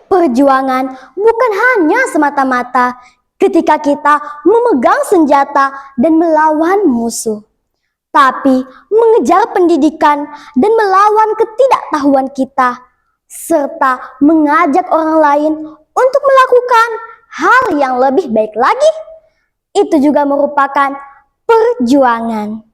Perjuangan bukan hanya semata-mata ketika kita memegang senjata dan melawan musuh, tapi mengejar pendidikan dan melawan ketidaktahuan kita, serta mengajak orang lain untuk melakukan hal yang lebih baik lagi. Itu juga merupakan perjuangan.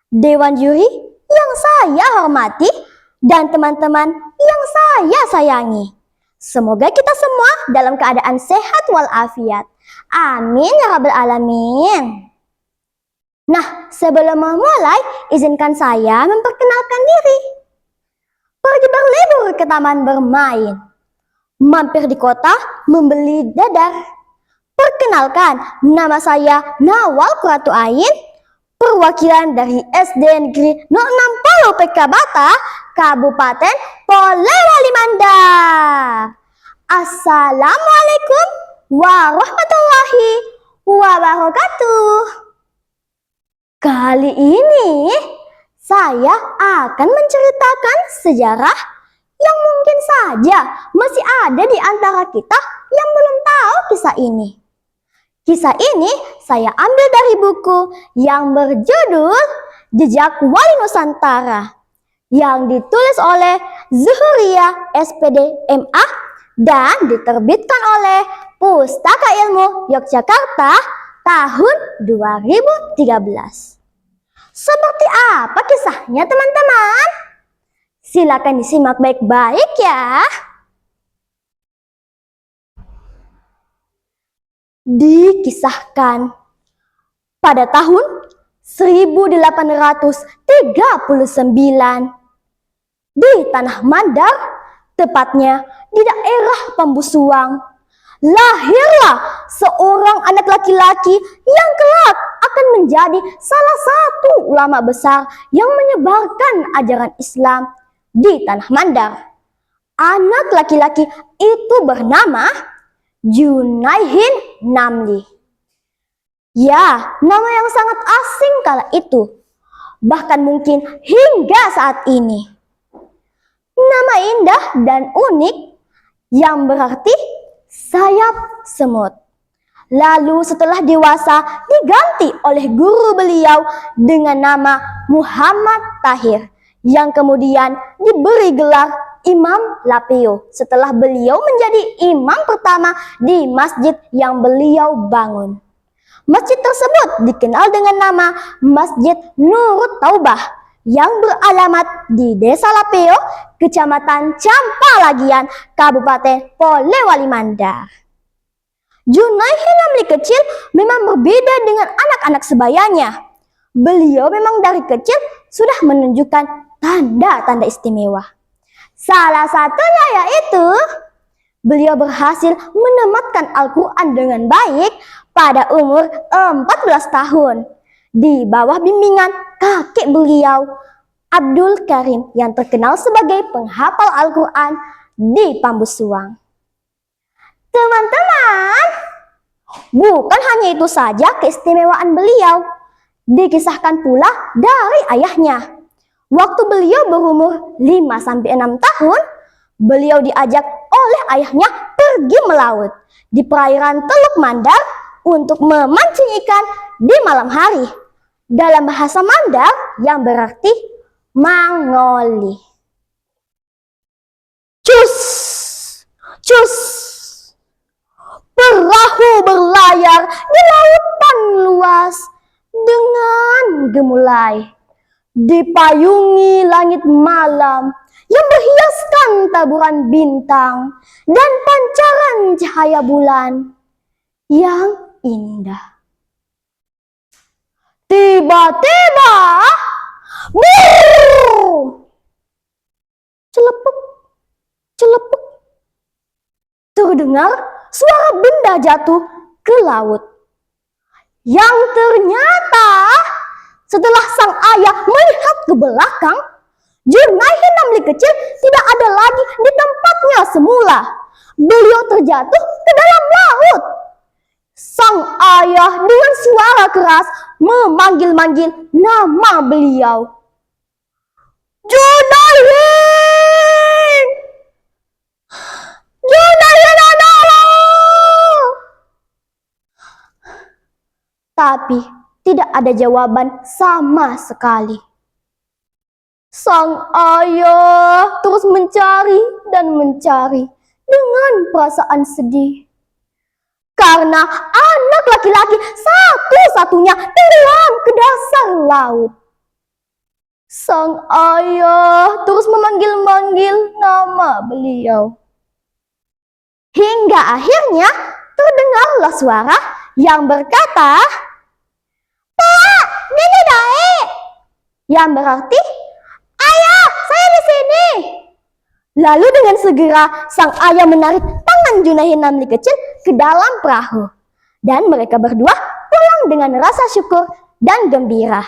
Dewan juri yang saya hormati dan teman-teman yang saya sayangi, semoga kita semua dalam keadaan sehat walafiat. Amin ya rabbal alamin. Nah, sebelum memulai, izinkan saya memperkenalkan diri. Pergi berlibur ke taman bermain, mampir di kota membeli dadar. Perkenalkan, nama saya Nawal Qurratu Ain, perwakilan dari SD Negeri 060 PK Bata, Kabupaten Polewali Mandar. Assalamualaikum warahmatullahi wabarakatuh. Kali ini saya akan menceritakan sejarah yang mungkin saja masih ada di antara kita yang belum tahu kisah ini. Kisah ini saya ambil dari buku yang berjudul Jejak Wali Nusantara yang ditulis oleh Zuhuriyah SPD MA dan diterbitkan oleh Pustaka Ilmu Yogyakarta tahun 2013. Seperti apa kisahnya teman-teman? Silakan disimak baik-baik ya. Dikisahkan pada tahun 1839 di Tanah Mandar, tepatnya di daerah Pambusuang, lahirlah seorang anak laki-laki yang kelak akan menjadi salah satu ulama besar yang menyebarkan ajaran Islam di Tanah Mandar. Anak laki-laki itu bernama Junaihin Namli. Ya, nama yang sangat asing kala itu, bahkan mungkin hingga saat ini. Nama indah dan unik yang berarti sayap semut. Lalu setelah dewasa diganti oleh guru beliau dengan nama Muhammad Tahir, yang kemudian diberi gelar Imam Lapio setelah beliau menjadi imam pertama di masjid yang beliau bangun. Masjid tersebut dikenal dengan nama Masjid Nurut Taubah yang beralamat di Desa Lapio, Kecamatan Campalagian, Kabupaten Polewali Mandar. Junaihin Namli kecil memang berbeda dengan anak-anak sebayanya. Beliau memang dari kecil sudah menunjukkan tanda-tanda istimewa. Salah satunya yaitu beliau berhasil menamatkan Al-Quran dengan baik pada umur 14 tahun di bawah bimbingan kakek beliau, Abdul Karim, yang terkenal sebagai penghafal Al-Quran di Pambusuang. Teman-teman, bukan hanya itu saja keistimewaan beliau, dikisahkan pula dari ayahnya. Waktu beliau berumur 5-6 tahun, beliau diajak oleh ayahnya pergi melaut di perairan Teluk Mandar untuk memancing ikan di malam hari. Dalam bahasa Mandar yang berarti mangoli. Cus, cus. Perahu berlayar di lautan luas dengan gemulai. Dipayungi langit malam yang berhiaskan taburan bintang dan pancaran cahaya bulan yang indah. Tiba-tiba, celepuk, celepuk, terdengar suara benda jatuh ke laut. Yang ternyata setelah sang ayah melihat ke belakang, Junaihin Namli kecil tidak ada lagi di tempatnya semula. Beliau terjatuh ke dalam laut. Sang ayah dengan suara keras memanggil-manggil nama beliau. Junaihin! Junaihin! Tapi tidak ada jawaban sama sekali. Sang ayah terus mencari dan mencari dengan perasaan sedih. Karena anak laki-laki satu-satunya tenggelam ke dasar laut. Sang ayah terus memanggil-manggil nama beliau. Hingga akhirnya terdengarlah suara yang berkata, "Pak, Nenek Dae." Yang berarti, "Ayah, saya di sini." Lalu dengan segera sang ayah menarik tangan Junahin Namli kecil ke dalam perahu. Dan mereka berdua pulang dengan rasa syukur dan gembira.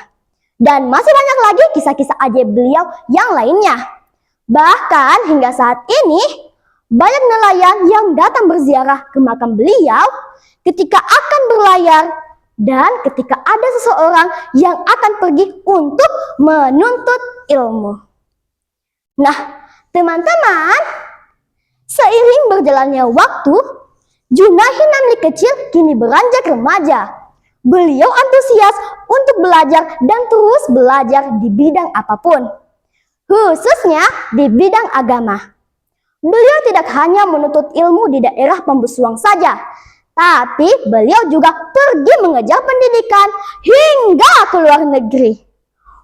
Dan masih banyak lagi kisah-kisah ajaib beliau yang lainnya. Bahkan hingga saat ini, banyak nelayan yang datang berziarah ke makam beliau ketika akan berlayar dan ketika ada seseorang yang akan pergi untuk menuntut ilmu. Nah, teman-teman, seiring berjalannya waktu, Junahin Namli kecil kini beranjak remaja. Beliau antusias untuk belajar dan terus belajar di bidang apapun, khususnya di bidang agama. Beliau tidak hanya menuntut ilmu di daerah Pembusuang saja, tapi beliau juga pergi mengejar pendidikan hingga ke luar negeri.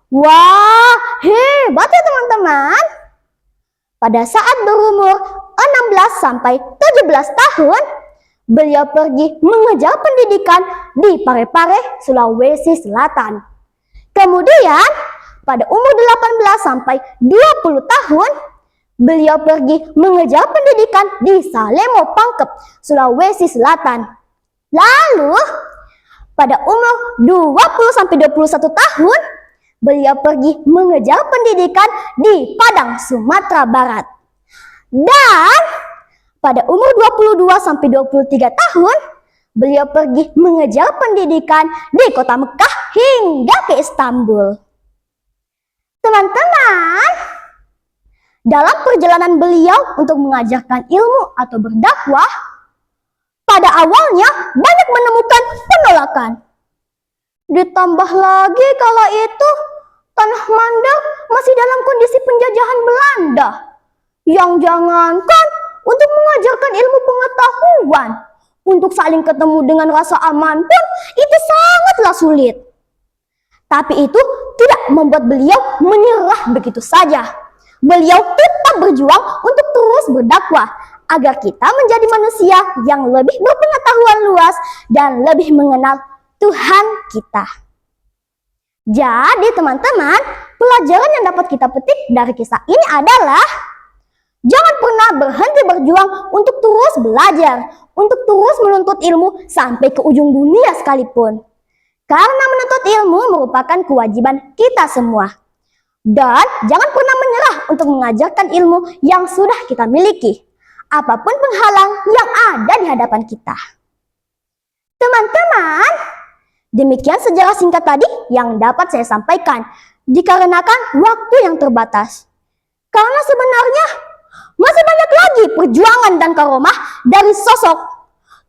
Wah, hebat ya teman-teman. Pada saat berumur 16 sampai 17 tahun, beliau pergi mengejar pendidikan di Parepare, Sulawesi Selatan. Kemudian, pada umur 18 sampai 20 tahun, beliau pergi mengejar pendidikan di Salemo Pangkep, Sulawesi Selatan. Lalu, pada umur 20-21 tahun, beliau pergi mengejar pendidikan di Padang, Sumatera Barat. Dan pada umur 22-23 tahun, beliau pergi mengejar pendidikan di kota Mekah hingga ke Istanbul. Teman-teman, dalam perjalanan beliau untuk mengajarkan ilmu atau berdakwah, pada awalnya banyak menemukan penolakan. Ditambah lagi kala itu tanah Mandar masih dalam kondisi penjajahan Belanda. Yang jangankan untuk mengajarkan ilmu pengetahuan, untuk saling ketemu dengan rasa aman pun itu sangatlah sulit. Tapi itu tidak membuat beliau menyerah begitu saja. Beliau tetap berjuang untuk terus berdakwah agar kita menjadi manusia yang lebih berpengetahuan luas dan lebih mengenal Tuhan kita. Jadi teman-teman, pelajaran yang dapat kita petik dari kisah ini adalah jangan pernah berhenti berjuang untuk terus belajar, untuk terus menuntut ilmu sampai ke ujung dunia sekalipun. Karena menuntut ilmu merupakan kewajiban kita semua. Dan jangan pernah menyerah untuk mengajarkan ilmu yang sudah kita miliki, apapun penghalang yang ada di hadapan kita. Teman-teman, demikian sejarah singkat tadi yang dapat saya sampaikan, dikarenakan waktu yang terbatas. Karena sebenarnya masih banyak lagi perjuangan dan karomah dari sosok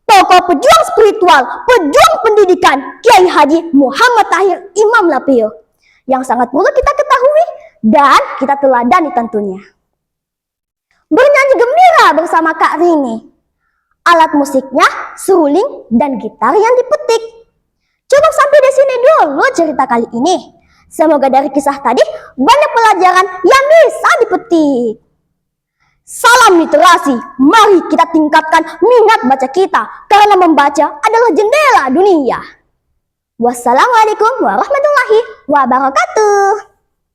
tokoh pejuang spiritual, pejuang pendidikan Kiai Haji Muhammad Tahir Imam Lapio yang sangat perlu kita ketahui dan kita teladani tentunya. Bernyanyi gembira bersama Kak Rini. Alat musiknya seruling dan gitar yang dipetik. Cukup sampai di sini dulu cerita kali ini. Semoga dari kisah tadi banyak pelajaran yang bisa dipetik. Salam literasi, mari kita tingkatkan minat baca kita karena membaca adalah jendela dunia. Wassalamualaikum warahmatullahi wabarakatuh.